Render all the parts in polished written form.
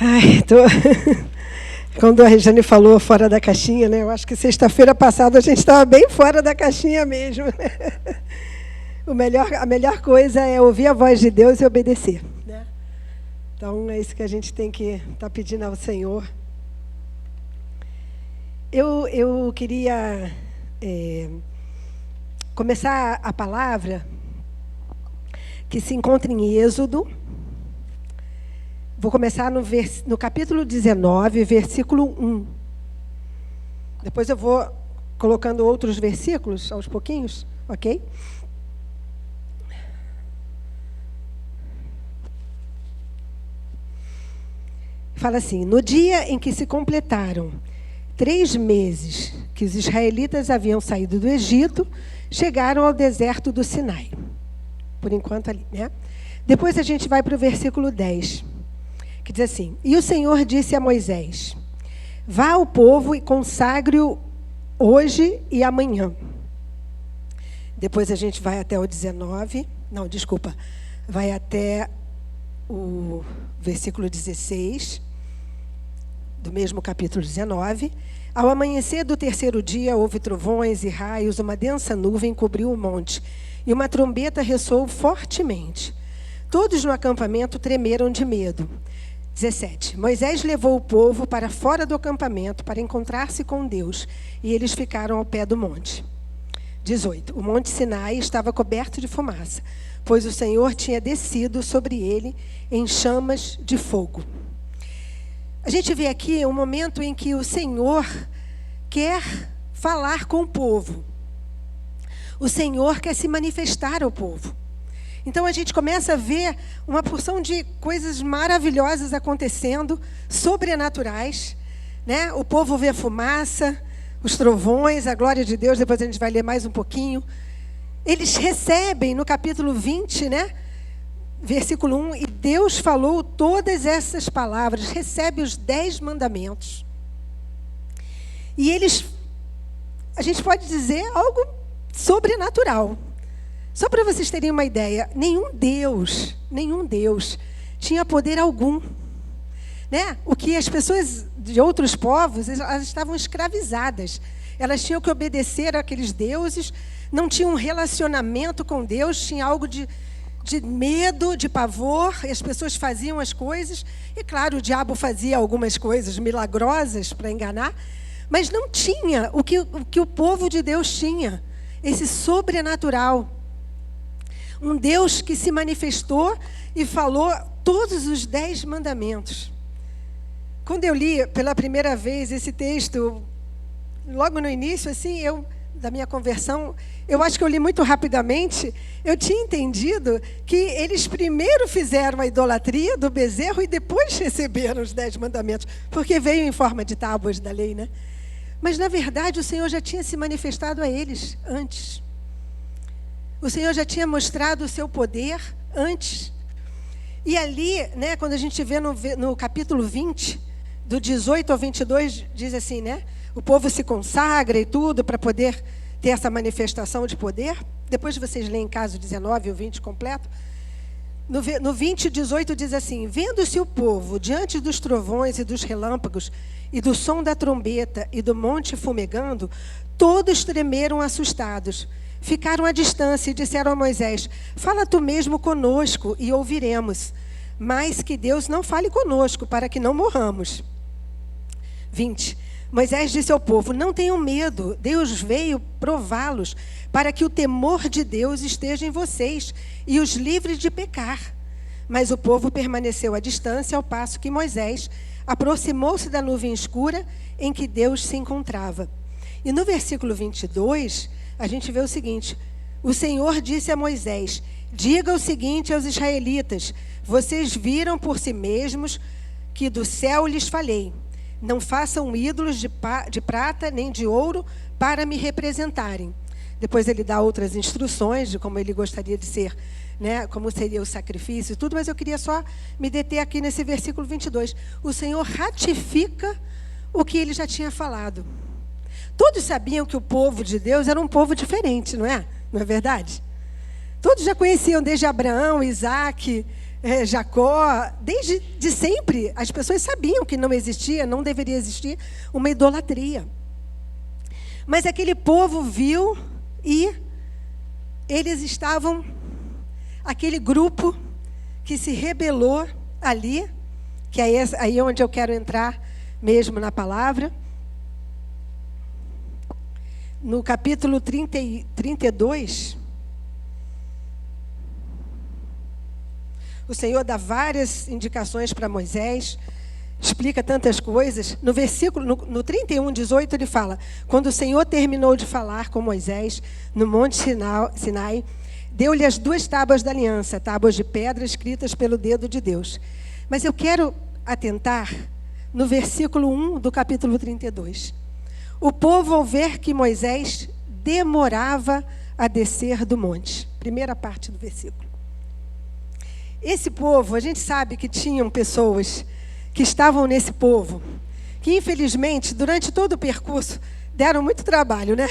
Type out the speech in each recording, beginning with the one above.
Ai, tô... Quando a Regiane falou fora da caixinha, né? Eu acho que sexta-feira passada a gente estava bem fora da caixinha mesmo. Né? A melhor coisa é ouvir a voz de Deus e obedecer. Né? Então, é isso que a gente tem que estar pedindo ao Senhor. Eu queria começar a palavra que se encontra em Êxodo. Vou começar no capítulo 19, versículo 1. Depois eu vou colocando outros versículos aos pouquinhos, ok? Fala assim: no dia em que se completaram 3 meses que os israelitas haviam saído do Egito, chegaram ao deserto do Sinai. Por enquanto ali, né? Depois a gente vai para o versículo 10. Que diz assim: e o Senhor disse a Moisés: vá ao povo e consagre-o hoje e amanhã. Depois a gente vai até o 19, não, desculpa, vai até o versículo 16, do mesmo capítulo 19. Ao amanhecer do 3º dia, houve trovões e raios, uma densa nuvem cobriu o monte, e uma trombeta ressoou fortemente. Todos no acampamento tremeram de medo. 17. Moisés levou o povo para fora do acampamento para encontrar-se com Deus, e eles ficaram ao pé do monte. 18. O monte Sinai estava coberto de fumaça, pois o Senhor tinha descido sobre ele em chamas de fogo. A gente vê aqui um momento em que o Senhor quer falar com o povo. O Senhor quer se manifestar ao povo. Então a gente começa a ver uma porção de coisas maravilhosas acontecendo, sobrenaturais, né? O povo vê a fumaça, os trovões, a glória de Deus. Depois a gente vai ler mais um pouquinho. Eles recebem no capítulo 20, né? Versículo 1, e Deus falou todas essas palavras, recebe os 10 mandamentos. E eles, a gente pode dizer, algo sobrenatural. Só para vocês terem uma ideia, nenhum Deus tinha poder algum. Né? O que as pessoas de outros povos, elas estavam escravizadas. Elas tinham que obedecer àqueles deuses, não tinham um relacionamento com Deus, tinha algo de medo, de pavor, e as pessoas faziam as coisas. E claro, o diabo fazia algumas coisas milagrosas para enganar, mas não tinha o que o povo de Deus tinha, esse sobrenatural. Um Deus que se manifestou e falou todos os 10 mandamentos. Quando eu li pela primeira vez esse texto, logo no início, assim, da minha conversão, eu acho que eu li muito rapidamente. Eu tinha entendido que eles primeiro fizeram a idolatria do bezerro e depois receberam os 10 mandamentos, porque veio em forma de tábuas da lei, né? Mas, na verdade, o Senhor já tinha se manifestado a eles antes. O Senhor já tinha mostrado o seu poder antes. E ali, né, quando a gente vê no capítulo 20, do 18 ao 22, diz assim, né? O povo se consagra e tudo para poder ter essa manifestação de poder. Depois vocês leem em casa o 19 e o 20 completo. No 20, 18 diz assim: vendo-se o povo diante dos trovões e dos relâmpagos e do som da trombeta e do monte fumegando, todos tremeram assustados. Ficaram à distância e disseram a Moisés: fala tu mesmo conosco e ouviremos, mas que Deus não fale conosco para que não morramos. 20. Moisés disse ao povo: não tenham medo, Deus veio prová-los para que o temor de Deus esteja em vocês e os livre de pecar. Mas o povo permaneceu à distância ao passo que Moisés aproximou-se da nuvem escura em que Deus se encontrava. E no versículo 22, a gente vê o seguinte: o Senhor disse a Moisés: diga o seguinte aos israelitas: vocês viram por si mesmos que do céu lhes falei. Não façam ídolos de prata nem de ouro para me representarem. Depois ele dá outras instruções de como ele gostaria de ser, né, como seria o sacrifício e tudo, mas eu queria só me deter aqui nesse versículo 22. O Senhor ratifica o que ele já tinha falado. Todos sabiam que o povo de Deus era um povo diferente, não é? Não é verdade? Todos já conheciam desde Abraão, Isaac, Jacó, desde de sempre, as pessoas sabiam que não existia, não deveria existir uma idolatria. Mas aquele povo viu e eles estavam, aquele grupo que se rebelou ali, que é aí onde eu quero entrar mesmo na palavra. No capítulo 32, o Senhor dá várias indicações para Moisés, explica tantas coisas. No versículo, no 31:18, ele fala: quando o Senhor terminou de falar com Moisés no Monte Sinai, deu-lhe as 2 tábuas da aliança, tábuas de pedra escritas pelo dedo de Deus. Mas eu quero atentar no versículo 1 do capítulo 32. O povo, ao ver que Moisés demorava a descer do monte. Primeira parte do versículo. Esse povo, a gente sabe que tinham pessoas que estavam nesse povo, que infelizmente, durante todo o percurso, deram muito trabalho, né?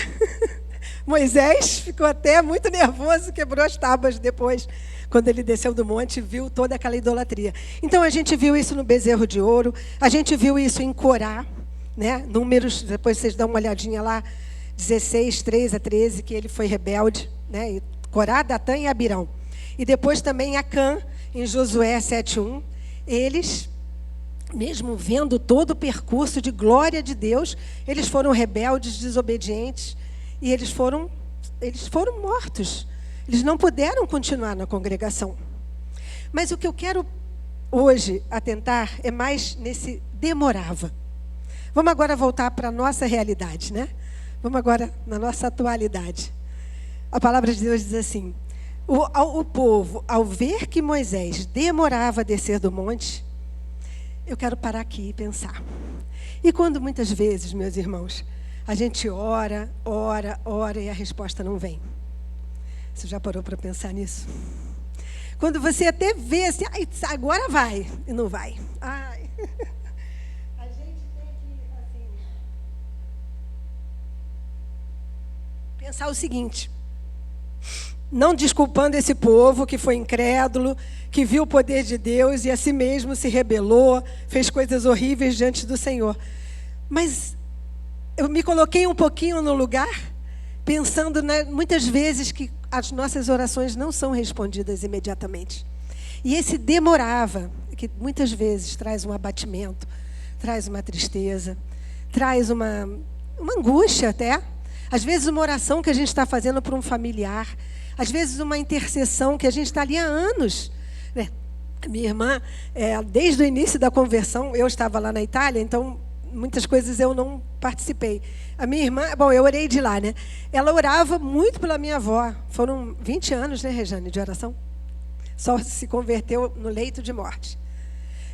Moisés ficou até muito nervoso, quebrou as tábuas depois, quando ele desceu do monte e viu toda aquela idolatria. Então a gente viu isso no bezerro de ouro, a gente viu isso em Corá, né? Números, depois vocês dão uma olhadinha lá, 16, 3-13, que ele foi rebelde, né? E Corá, Datã e Abirão. E depois também Acã, em Josué 7:1, eles, mesmo vendo todo o percurso de glória de Deus, eles foram rebeldes, desobedientes, e eles foram mortos. Eles não puderam continuar na congregação. Mas o que eu quero hoje atentar é mais nesse demorava. Vamos agora voltar para a nossa realidade, né? Vamos agora na nossa atualidade. A palavra de Deus diz assim: o povo, ao ver que Moisés demorava a descer do monte, eu quero parar aqui e pensar. E quando muitas vezes, meus irmãos, a gente ora e a resposta não vem. Você já parou para pensar nisso? Quando você até vê assim, agora vai, e não vai. Ai. A gente tem que, assim, pensar o seguinte: não desculpando esse povo que foi incrédulo, que viu o poder de Deus e a si mesmo se rebelou, fez coisas horríveis diante do Senhor. Mas eu me coloquei um pouquinho no lugar, pensando muitas vezes que as nossas orações não são respondidas imediatamente. E esse demorava, que muitas vezes traz um abatimento, traz uma tristeza, traz uma angústia até. Às vezes uma oração que a gente está fazendo por um familiar, às vezes uma intercessão que a gente está ali há anos. Minha irmã, desde o início da conversão, eu estava lá na Itália, então muitas coisas eu não participei. A minha irmã, eu orei de lá, né? Ela orava muito pela minha avó. Foram 20 anos, né, Rejane, de oração? Só se converteu no leito de morte.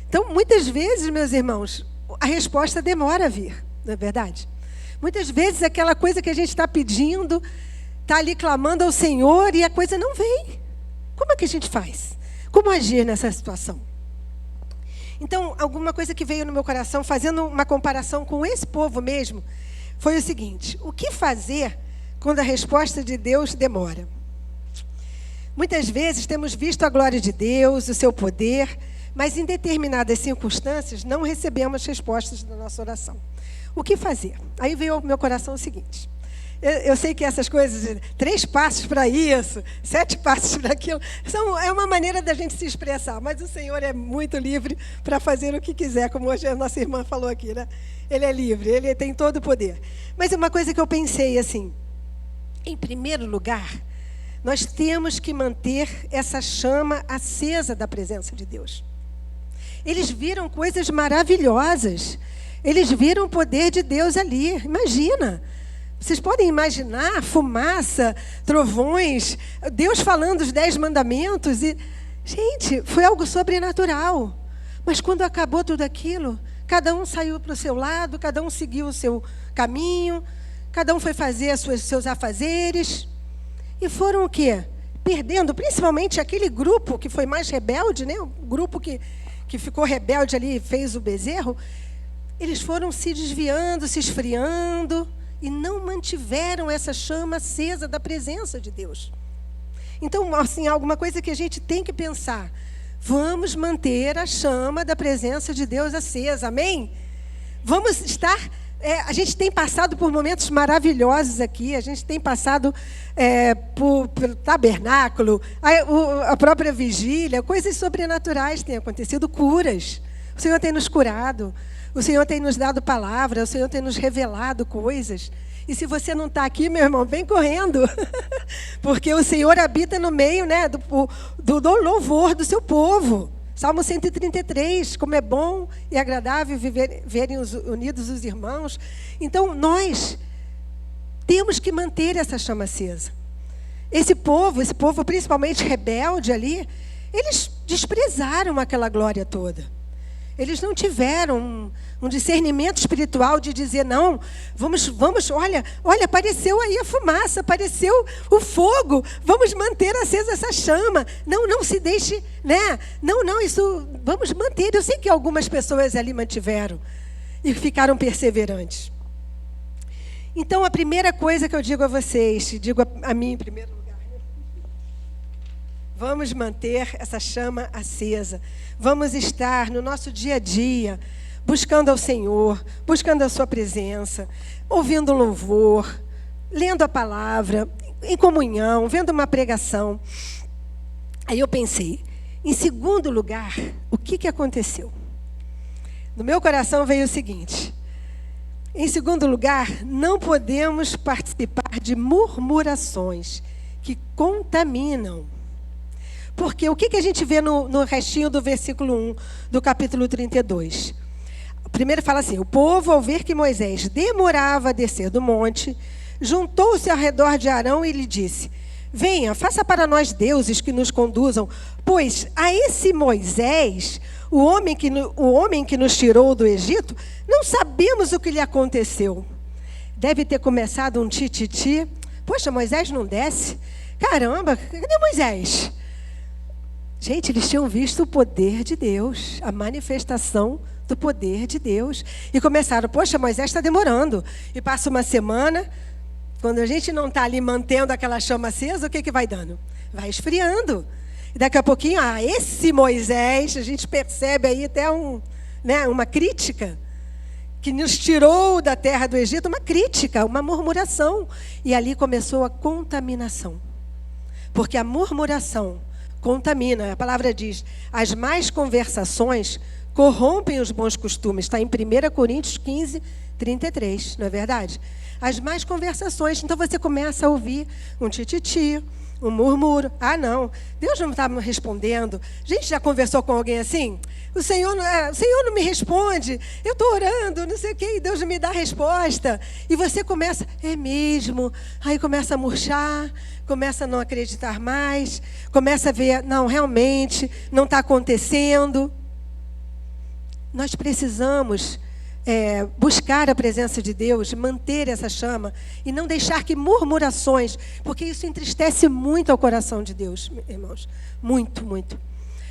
Então, muitas vezes, meus irmãos, a resposta demora a vir, não é verdade? Muitas vezes aquela coisa que a gente está pedindo, está ali clamando ao Senhor e a coisa não vem. Como é que a gente faz? Como agir nessa situação? Então, alguma coisa que veio no meu coração, fazendo uma comparação com esse povo mesmo, foi o seguinte: o que fazer quando a resposta de Deus demora? Muitas vezes temos visto a glória de Deus, o seu poder, mas em determinadas circunstâncias não recebemos respostas da nossa oração. O que fazer? Aí veio ao meu coração o seguinte: eu sei que essas coisas, 3 passos para isso, 7 passos para aquilo, é uma maneira da gente se expressar, mas o Senhor é muito livre para fazer o que quiser, como hoje a nossa irmã falou aqui, né? Ele é livre, ele tem todo o poder. Mas uma coisa que eu pensei assim: em primeiro lugar, nós temos que manter essa chama acesa da presença de Deus. Eles viram coisas maravilhosas, eles viram o poder de Deus ali. Imagina! Vocês podem imaginar fumaça, trovões, Deus falando os 10 mandamentos. E, gente, foi algo sobrenatural. Mas quando acabou tudo aquilo, cada um saiu para o seu lado, cada um seguiu o seu caminho, cada um foi fazer seus afazeres. E foram o quê? Perdendo, principalmente aquele grupo que foi mais rebelde, né? O grupo que ficou rebelde ali e fez o bezerro. Eles foram se desviando, se esfriando, e não mantiveram essa chama acesa da presença de Deus. Então, assim, alguma coisa que a gente tem que pensar. Vamos manter a chama da presença de Deus acesa, amém? Vamos estar... a gente tem passado por momentos maravilhosos aqui, a gente tem passado pelo tabernáculo, a própria vigília, coisas sobrenaturais têm acontecido, curas. O Senhor tem nos curado, o Senhor tem nos dado palavra, o Senhor tem nos revelado coisas. E se você não está aqui, meu irmão, vem correndo, porque o Senhor habita no meio, né, do louvor do seu povo. Salmo 133, como é bom e agradável verem unidos os irmãos. Então, nós temos que manter essa chama acesa. Esse povo principalmente rebelde ali, eles desprezaram aquela glória toda. Eles não tiveram um discernimento espiritual de dizer, não, vamos, olha, apareceu aí a fumaça, apareceu o fogo, vamos manter acesa essa chama. Não se deixe, né? Não, isso, vamos manter. Eu sei que algumas pessoas ali mantiveram e ficaram perseverantes. Então, a primeira coisa que eu digo a vocês, digo a mim em primeiro lugar, vamos manter essa chama acesa. Vamos estar no nosso dia a dia, buscando ao Senhor, buscando a sua presença, ouvindo louvor, lendo a palavra, em comunhão, vendo uma pregação. Aí eu pensei, em segundo lugar, o que aconteceu? No meu coração veio o seguinte: em segundo lugar, não podemos participar de murmurações que contaminam. Porque o que a gente vê no restinho do versículo 1 do capítulo 32? Primeiro fala assim: o povo, ao ver que Moisés demorava a descer do monte, juntou-se ao redor de Arão e lhe disse: venha, faça para nós deuses que nos conduzam, pois a esse Moisés, o homem que nos tirou do Egito, não sabemos o que lhe aconteceu. Deve ter começado um tititi. Poxa, Moisés não desce? Caramba, cadê Moisés? Gente, eles tinham visto o poder de Deus, a manifestação do poder de Deus. E começaram, poxa, Moisés está demorando. E passa uma semana, quando a gente não está ali mantendo aquela chama acesa, o que vai dando? Vai esfriando. E daqui a pouquinho, esse Moisés, a gente percebe aí até uma crítica, que nos tirou da terra do Egito, uma crítica, uma murmuração. E ali começou a contaminação. Porque a murmuração contamina. A palavra diz, as más conversações corrompem os bons costumes. Está em 1 Coríntios 15, 33, não é verdade? As más conversações. Então você começa a ouvir um tititi, um murmúrio. Não, Deus não está me respondendo. A gente já conversou com alguém assim? O Senhor não me responde. Eu estou orando, não sei o quê, e Deus não me dá resposta. E você começa, é mesmo? Aí começa a murchar, começa a não acreditar mais, começa a ver, não, realmente, não está acontecendo. Nós precisamos buscar a presença de Deus, manter essa chama e não deixar que murmurações, porque isso entristece muito ao coração de Deus, irmãos. Muito, muito.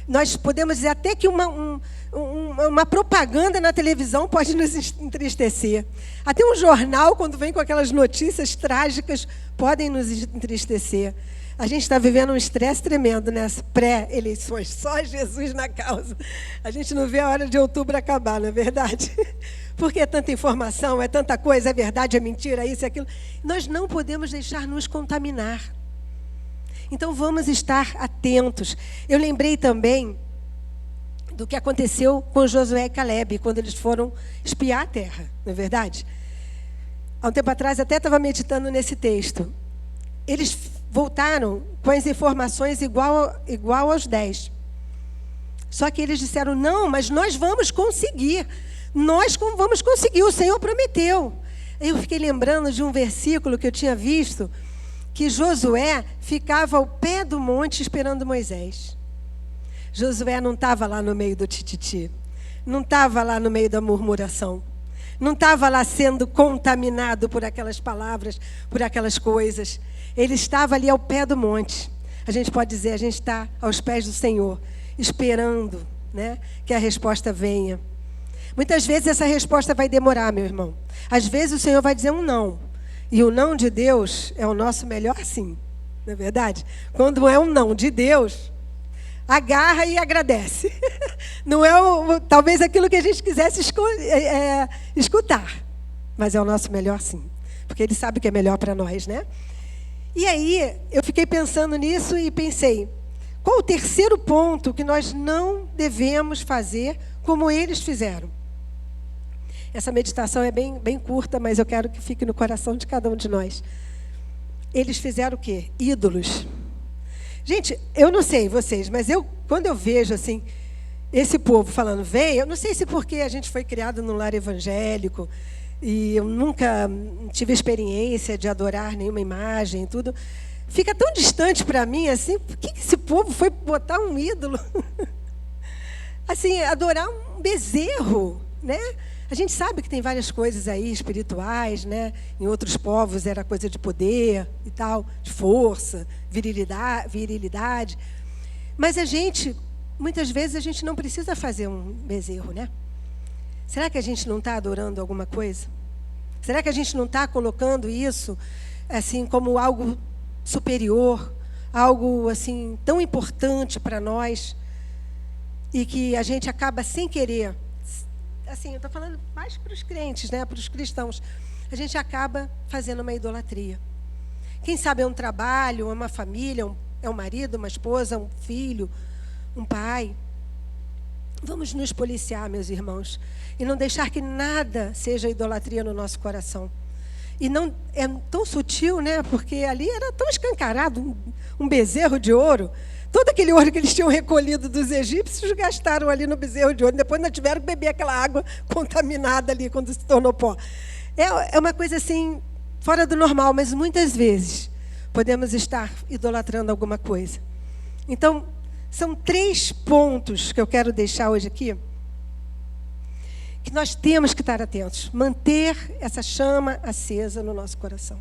Nós podemos dizer até que uma propaganda na televisão pode nos entristecer. Até um jornal, quando vem com aquelas notícias trágicas, podem nos entristecer. A gente está vivendo um estresse tremendo nessas pré-eleições. Só Jesus na causa. A gente não vê a hora de outubro acabar, não é verdade? Porque é tanta informação, é tanta coisa, é verdade, é mentira, isso e aquilo. Nós não podemos deixar nos contaminar. Então, vamos estar atentos. Eu lembrei também do que aconteceu com Josué e Caleb, quando eles foram espiar a terra, não é verdade? Há um tempo atrás, até estava meditando nesse texto. Eles voltaram com as informações igual aos 10. Só que eles disseram, não, mas nós vamos conseguir. Nós vamos conseguir, o Senhor prometeu. Eu fiquei lembrando de um versículo que eu tinha visto, que Josué ficava ao pé do monte esperando Moisés. Josué não estava lá no meio do tititi, não estava lá no meio da murmuração, não estava lá sendo contaminado por aquelas palavras, por aquelas coisas. Ele estava ali ao pé do monte. A gente pode dizer, a gente está aos pés do Senhor, esperando, né, que a resposta venha. Muitas vezes essa resposta vai demorar, meu irmão. Às vezes o Senhor vai dizer um não. E o não de Deus é o nosso melhor sim, não é verdade? Quando é um não de Deus, agarra e agradece. Não é talvez aquilo que a gente quisesse escutar, mas é o nosso melhor sim, porque Ele sabe o que é melhor para nós, né? E aí, eu fiquei pensando nisso e pensei, qual o terceiro ponto que nós não devemos fazer como eles fizeram? Essa meditação é bem curta, mas eu quero que fique no coração de cada um de nós. Eles fizeram o quê? Ídolos. Gente, eu não sei vocês, mas quando eu vejo assim, esse povo falando, vem, eu não sei se porque a gente foi criado num lar evangélico, e eu nunca tive experiência de adorar nenhuma imagem e tudo. Fica tão distante para mim, assim, por que esse povo foi botar um ídolo? Assim, adorar um bezerro, né? A gente sabe que tem várias coisas aí espirituais, né? Em outros povos era coisa de poder e tal, de força, virilidade. Mas muitas vezes a gente não precisa fazer um bezerro, né? Será que a gente não está adorando alguma coisa? Será que a gente não está colocando isso assim como algo superior, algo assim tão importante para nós e que a gente acaba sem querer, assim, eu estou falando mais para os crentes, né, para os cristãos, a gente acaba fazendo uma idolatria. Quem sabe é um trabalho, é uma família, é um marido, uma esposa, um filho, um pai. Vamos nos policiar, meus irmãos, e não deixar que nada seja idolatria no nosso coração. E não é tão sutil, né? Porque ali era tão escancarado, um bezerro de ouro. Todo aquele ouro que eles tinham recolhido dos egípcios, gastaram ali no bezerro de ouro. Depois ainda tiveram que beber aquela água contaminada ali, quando se tornou pó. É uma coisa assim, fora do normal, mas muitas vezes podemos estar idolatrando alguma coisa. Então, são 3 pontos que eu quero deixar hoje aqui, que nós temos que estar atentos. Manter essa chama acesa no nosso coração.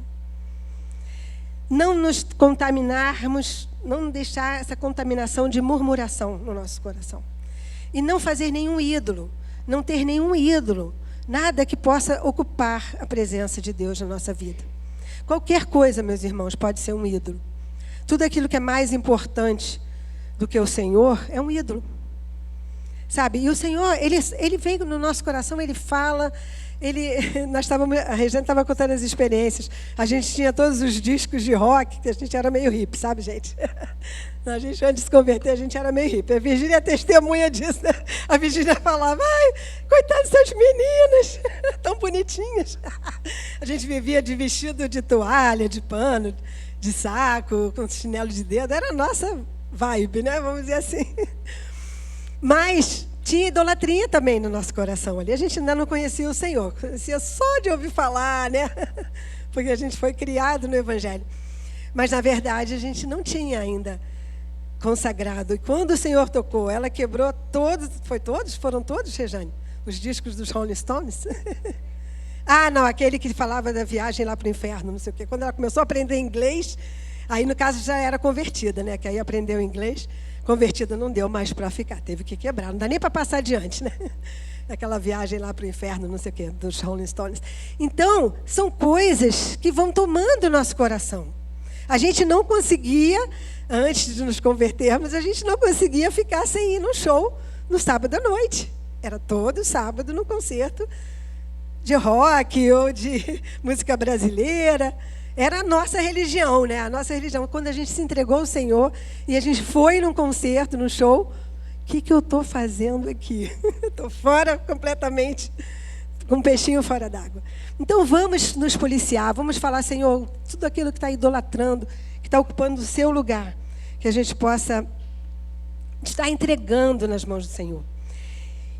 Não nos contaminarmos, não deixar essa contaminação de murmuração no nosso coração. E não fazer nenhum ídolo, não ter nenhum ídolo, nada que possa ocupar a presença de Deus na nossa vida. Qualquer coisa, meus irmãos, pode ser um ídolo. Tudo aquilo que é mais importante do que o Senhor é um ídolo. Sabe? E o Senhor, ele vem no nosso coração, Ele fala, a Regina estava contando as experiências. A gente tinha todos os discos de rock, que a gente era meio hippie, sabe, gente? A gente, antes de se converter, a gente era meio hippie. A Virgínia é testemunha disso, né? A Virgínia falava, ai, coitadas dessas meninas, tão bonitinhas. A gente vivia de vestido de toalha, de pano, de saco, com chinelo de dedo. Era a nossa vibe, né? Vamos dizer assim. Mas tinha idolatria também no nosso coração ali. A gente ainda não conhecia o Senhor, conhecia só de ouvir falar, né? Porque a gente foi criado no Evangelho. Mas, na verdade, a gente não tinha ainda consagrado. E quando o Senhor tocou, ela quebrou todos, foram todos, Rejane? Os discos dos Rolling Stones? Ah, não, aquele que falava da viagem lá para o inferno, não sei o quê. Quando ela começou a aprender inglês, aí, no caso, já era convertida, né? Que aí aprendeu inglês. Convertida não deu mais para ficar, teve que quebrar. Não dá nem para passar adiante, né? Aquela viagem lá para o inferno, não sei o quê, dos Rolling Stones. Então, são coisas que vão tomando o nosso coração. A gente não conseguia, antes de nos convertermos, a gente não conseguia ficar sem ir no show no sábado à noite. Era todo sábado no concerto de rock ou de música brasileira. Era a nossa religião, né? A nossa religião. Quando a gente se entregou ao Senhor e a gente foi num concerto, num show, o que eu estou fazendo aqui? Estou fora completamente, com um peixinho fora d'água. Então vamos nos policiar, vamos falar, Senhor, tudo aquilo que está idolatrando, que está ocupando o seu lugar, que a gente possa estar entregando nas mãos do Senhor.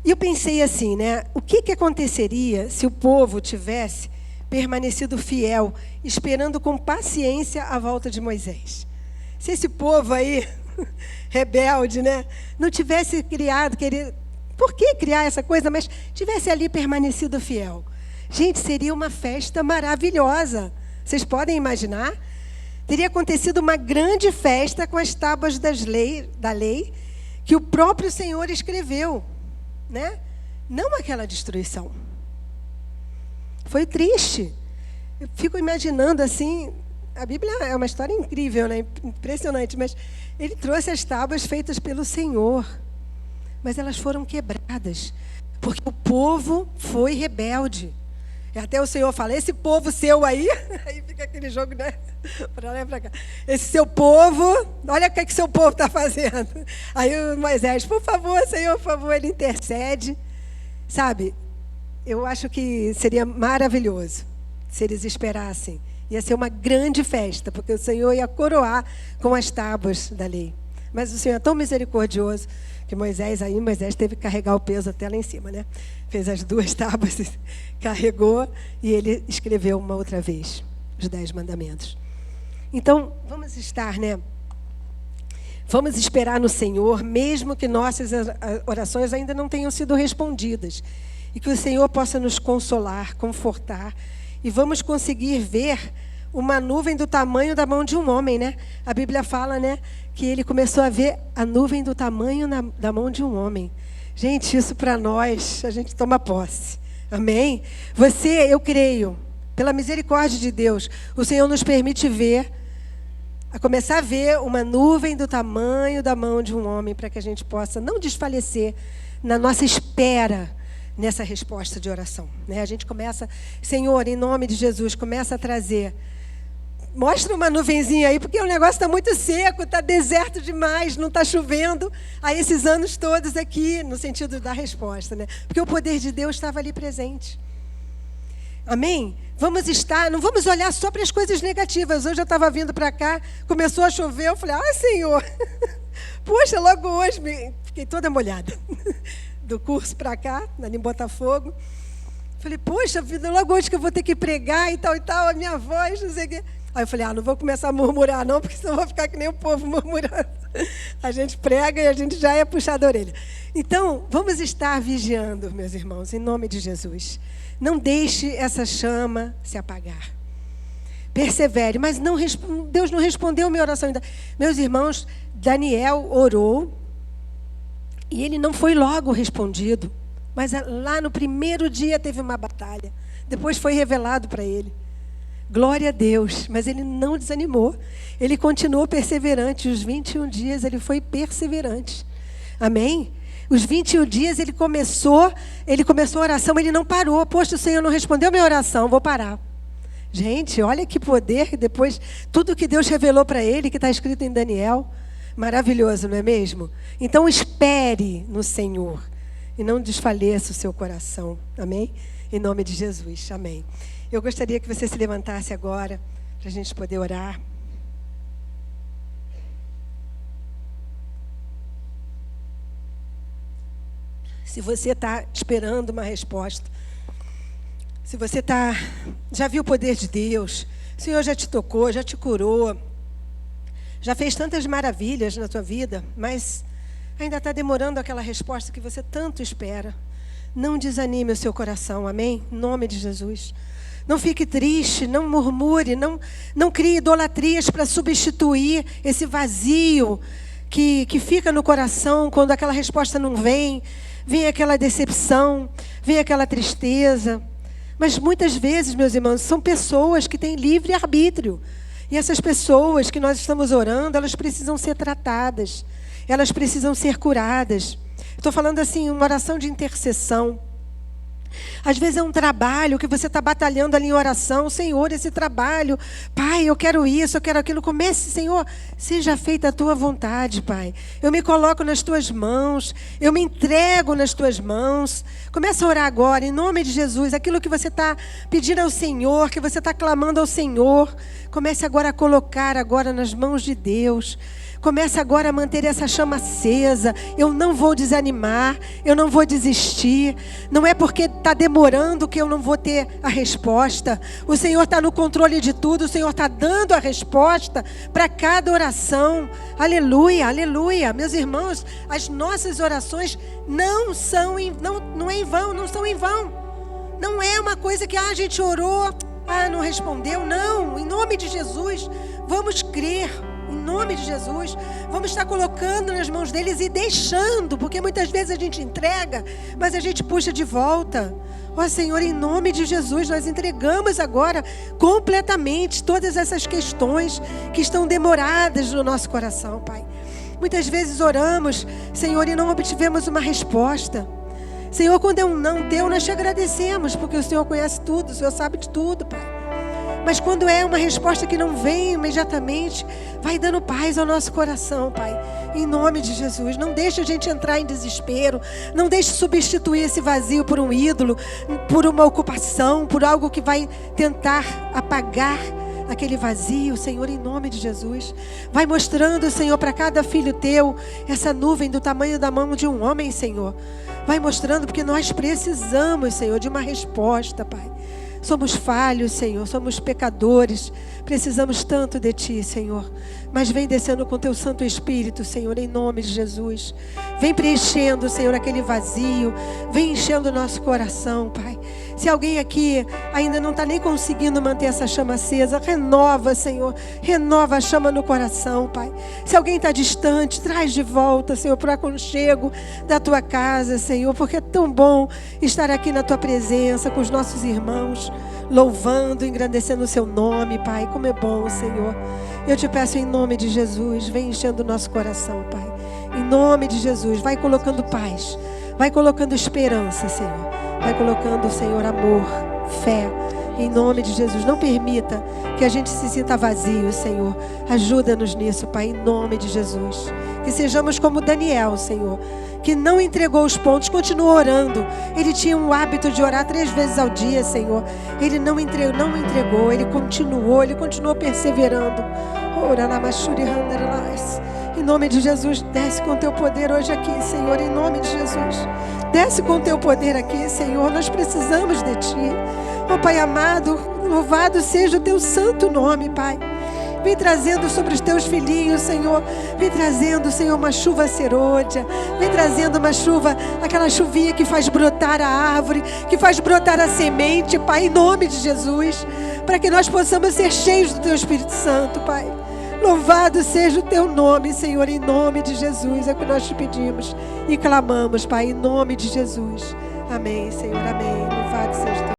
E eu pensei assim, né? O que aconteceria se o povo tivesse permanecido fiel, esperando com paciência a volta de Moisés? Se esse povo aí, rebelde, né, não tivesse por que criar essa coisa, mas tivesse ali permanecido fiel. Gente, seria uma festa maravilhosa. Vocês podem imaginar? Teria acontecido uma grande festa com as tábuas da lei que o próprio Senhor escreveu, né? Não aquela destruição. Foi triste. Eu fico imaginando assim, A Bíblia é uma história incrível, né? Impressionante, mas ele trouxe as tábuas feitas pelo Senhor, mas elas foram quebradas, porque o povo foi rebelde. E até o Senhor fala, esse povo seu aí, aí fica aquele jogo, né? Para lá e para cá. Esse seu povo, olha o que seu povo está fazendo. Aí o Moisés, por favor, Senhor, por favor, ele intercede. Sabe, eu acho que seria maravilhoso se eles esperassem. Ia ser uma grande festa, porque o Senhor ia coroar com as tábuas da lei. Mas o Senhor é tão misericordioso que Moisés teve que carregar o peso até lá em cima, né? Fez as 2 tábuas, carregou e ele escreveu uma outra vez os 10 mandamentos. Então, vamos estar, né? Vamos esperar no Senhor, mesmo que nossas orações ainda não tenham sido respondidas. E que o Senhor possa nos consolar, confortar. E vamos conseguir ver uma nuvem do tamanho da mão de um homem, né? A Bíblia fala, né, que ele começou a ver a nuvem do tamanho da mão de um homem. Gente, isso para nós, a gente toma posse. Amém? Eu creio, pela misericórdia de Deus, o Senhor nos permite ver, a começar a ver uma nuvem do tamanho da mão de um homem, para que a gente possa não desfalecer na nossa espera nessa resposta de oração, né? A gente começa, Senhor, em nome de Jesus, começa a trazer. Mostra uma nuvenzinha aí, porque o negócio está muito seco, está deserto demais, não está chovendo há esses anos todos aqui, no sentido da resposta, né? Porque o poder de Deus estava ali presente. Amém? Não vamos olhar só para as coisas negativas. Hoje eu estava vindo para cá, começou a chover, eu falei, Senhor, poxa, logo hoje, fiquei toda molhada. Do curso para cá, ali em Botafogo. Falei, poxa vida, logo hoje que eu vou ter que pregar e tal, a minha voz, não sei o quê. Aí eu falei, não vou começar a murmurar não, porque senão eu vou ficar que nem o povo murmurando. A gente prega e a gente já é puxado a orelha. Então, vamos estar vigiando, meus irmãos, em nome de Jesus. Não deixe essa chama se apagar. Persevere, mas Deus não respondeu a minha oração ainda. Meus irmãos, Daniel orou, e ele não foi logo respondido, mas lá no primeiro dia teve uma batalha. Depois foi revelado para ele. Glória a Deus, mas ele não desanimou. Ele continuou perseverante. Os 21 dias ele foi perseverante. Amém? Os 21 dias ele começou a oração, ele não parou. Poxa, o Senhor não respondeu a minha oração, vou parar. Gente, olha que poder, depois, tudo que Deus revelou para ele, que está escrito em Daniel. Maravilhoso, não é mesmo? Então espere no Senhor e não desfaleça o seu coração. Amém? Em nome de Jesus. Amém. Eu gostaria que você se levantasse agora para a gente poder orar. Se você está esperando uma resposta, se você já viu o poder de Deus, o Senhor já te tocou, já te curou, já fez tantas maravilhas na tua vida, mas ainda está demorando aquela resposta que você tanto espera. Não desanime o seu coração, amém? Em nome de Jesus. Não fique triste, não murmure, não crie idolatrias para substituir esse vazio que fica no coração quando aquela resposta não vem. Vem aquela decepção, vem aquela tristeza. Mas muitas vezes, meus irmãos, são pessoas que têm livre arbítrio. E essas pessoas que nós estamos orando, elas precisam ser tratadas. Elas precisam ser curadas. Estou falando assim, uma oração de intercessão. Às vezes é um trabalho que você está batalhando ali em oração. Senhor, esse trabalho, Pai, eu quero isso, eu quero aquilo. Comece, Senhor, seja feita a tua vontade, Pai. Eu me coloco nas tuas mãos, eu me entrego nas tuas mãos. Comece a orar agora, em nome de Jesus. Aquilo que você está pedindo ao Senhor, que você está clamando ao Senhor, comece agora a colocar agora nas mãos de Deus. Comece agora a manter essa chama acesa. Eu não vou desanimar, eu não vou desistir. Não é porque está demorando que eu não vou ter a resposta. O Senhor está no controle de tudo. O Senhor está dando a resposta para cada oração. Aleluia, aleluia. Meus irmãos, as nossas orações não é em vão, não são em vão. Não é uma coisa que a gente orou, não respondeu. Não, em nome de Jesus, vamos crer. Em nome de Jesus, vamos estar colocando nas mãos deles e deixando, porque muitas vezes a gente entrega, mas a gente puxa de volta. Ó Senhor, em nome de Jesus, nós entregamos agora completamente todas essas questões que estão demoradas no nosso coração, Pai. Muitas vezes oramos, Senhor, e não obtivemos uma resposta. Senhor, quando é um não teu, nós te agradecemos, porque o Senhor conhece tudo, o Senhor sabe de tudo, Pai. Mas quando é uma resposta que não vem imediatamente, vai dando paz ao nosso coração, Pai. Em nome de Jesus, não deixe a gente entrar em desespero, não deixe substituir esse vazio por um ídolo, por uma ocupação, por algo que vai tentar apagar aquele vazio, Senhor, em nome de Jesus. Vai mostrando, Senhor, para cada filho teu, essa nuvem do tamanho da mão de um homem, Senhor. Vai mostrando, porque nós precisamos, Senhor, de uma resposta, Pai. Somos falhos, Senhor, somos pecadores, precisamos tanto de Ti, Senhor. Mas vem descendo com Teu Santo Espírito, Senhor, em nome de Jesus. Vem preenchendo, Senhor, aquele vazio, vem enchendo o nosso coração, Pai. Se alguém aqui ainda não está nem conseguindo manter essa chama acesa, renova, Senhor, renova a chama no coração, Pai. Se alguém está distante, traz de volta, Senhor, para o aconchego da Tua casa, Senhor, porque é tão bom estar aqui na Tua presença com os nossos irmãos, louvando, engrandecendo o Seu nome, Pai. Como é bom, Senhor. Eu te peço em nome de Jesus, vem enchendo o nosso coração, Pai. Em nome de Jesus, vai colocando paz, vai colocando esperança, Senhor. Vai colocando, Senhor, amor, fé. Em nome de Jesus, não permita que a gente se sinta vazio, Senhor. Ajuda-nos nisso, Pai, em nome de Jesus. Que sejamos como Daniel, Senhor, que não entregou os pontos, continuou orando. Ele tinha um hábito de orar 3 vezes ao dia, Senhor. Ele não entregou, ele continuou perseverando. Em nome de Jesus, desce com Teu poder hoje aqui, Senhor, em nome de Jesus. Desce com Teu poder aqui, Senhor, nós precisamos de Ti. Ó Pai amado, louvado seja o Teu santo nome, Pai. Vem trazendo sobre os Teus filhinhos, Senhor. Vem trazendo, Senhor, uma chuva serôdia. Vem trazendo uma chuva, aquela chuvinha que faz brotar a árvore, que faz brotar a semente, Pai, em nome de Jesus. Para que nós possamos ser cheios do Teu Espírito Santo, Pai. Louvado seja o Teu nome, Senhor, em nome de Jesus. É o que nós te pedimos e clamamos, Pai, em nome de Jesus. Amém, Senhor, amém. Louvado seja o Teu nome.